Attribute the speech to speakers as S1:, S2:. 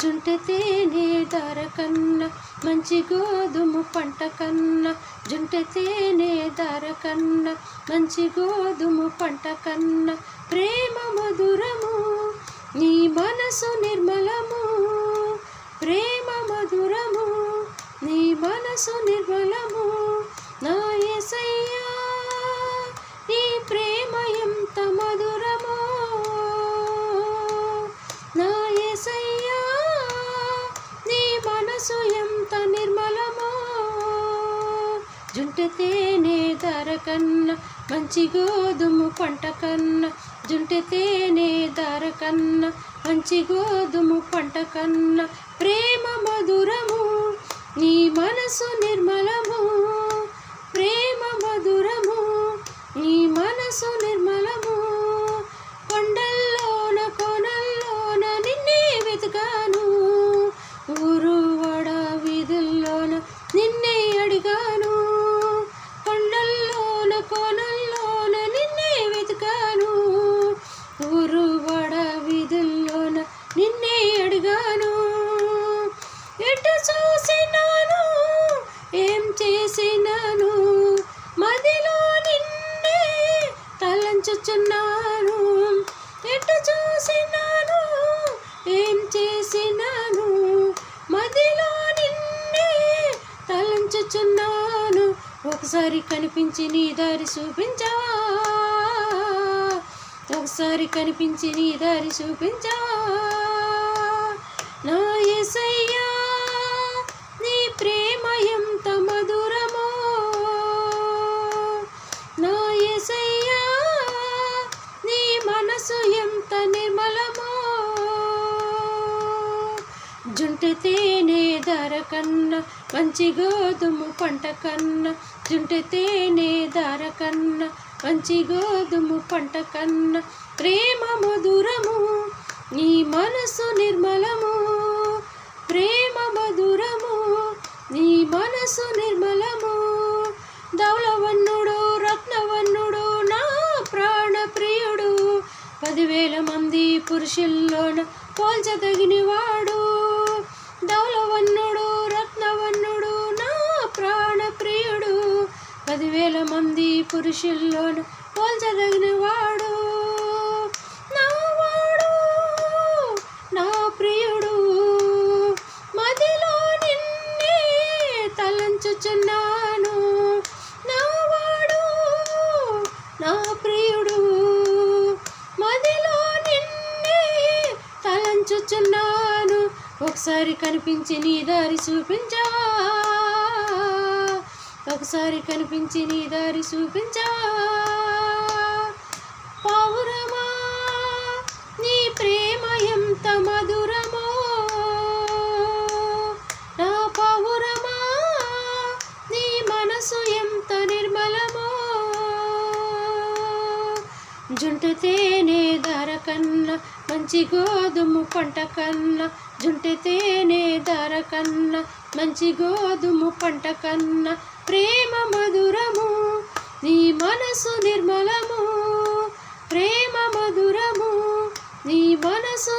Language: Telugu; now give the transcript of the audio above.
S1: జుంటె తేనె ధార కన్నా మంచి గోధుమ పంట కన్నా, జుంటె తేనె ధార కన్నా మంచి గోధుమ పంట కన్నా, ప్రేమ మధురము నీ మనసు నిర్మలము, ప్రేమ మధురము నీ మనసు నిర్మలము. నా యేసయ్యా నీ ప్రేమ ఎంత మధురమో, నా యేసయ్యా నీ మనసు ఎంత నిర్మలమో. జుంటె తేనె ధార కన్నా మంచి గోధుమ పంట కన్నా, జుంటె తేనె ధార కన్నా మంచి గోధుమ పంట కన్నా, ప్రేమ మధురము నీ మనసు నిర్మలము, ప్రేమ మధురము నీ మనసు నిర్మలము. కొండల్లోన కోనల్లోన నిన్నే వెతికాను, ఊరువాడ వీధుల్లోన నిన్నే అడిగాను, కొండల్లోన కోనల్లోన నిన్నే వెతికాను, ఊరువాడ వీధుల్లోన నిన్నే అడిగాను. ఎటు చూసినాను ఏం చేసినాను, మదిలో నిన్నే తలంచుచున్నాను. ఎటు చూసినాను ఏం చేసినాను, మదిలో నిన్నే తలంచుచున్నాను. ఒకసారి కనిపించి నీ దారి చూపించవా, ఒకసారి కనిపించి నీ దారి చూపించవా. నా యేసయ్యా నీ ప్రేమ ఎంత మధురమో, నా యేసయ్యా నీ మనసు ఎంత నిర్మలమో. జుంటె తేనె ధార కన్నా మంచి గోధుమ పంట కన్నా, జుంటె తేనె ధార కన్నా మంచి గోధుమ పంట కన్నా, ప్రేమ మధురము నీ మనసు నిర్మలము, ప్రేమ మధురము నీ మనసు నిర్మలము. ధవళవన్నుడు రత్నవన్నుడు నా ప్రాణ ప్రియుడు, 10,000 మంది పురుషుల్లోన పోల్చదగినవాడు. ధవళవన్నుడు రత్నవన్నుడు నా ప్రాణ ప్రియుడు, 10,000 మంది పురుషుల్లోన పోల్చదగినవాడు. నావాడు నా ప్రియుడు మదిలో నిన్నే తలంచుచున్నాను, నావాడు నా ప్రియుడు మదిలో నిన్నే తలంచుచున్నాను. ఒకసారి కనిపించి నీ దారి చూపించవా, ఒకసారి కనిపించి నీ దారి చూపించవా. పావురమా నీ ప్రేమ ఎంత మధురమో, నా పావురమా నీ మనసు ఎంత నిర్మలమో. జుంటె తేనె ధార కన్నా మంచి గోధుమ పంట కన్నా, జుంటె తేనె ధార కన్నా మంచి గోధుమ పంట కన్నా, ప్రేమ మధురము నీ మనసు నిర్మలము, ప్రేమ మధురము నీ మనసు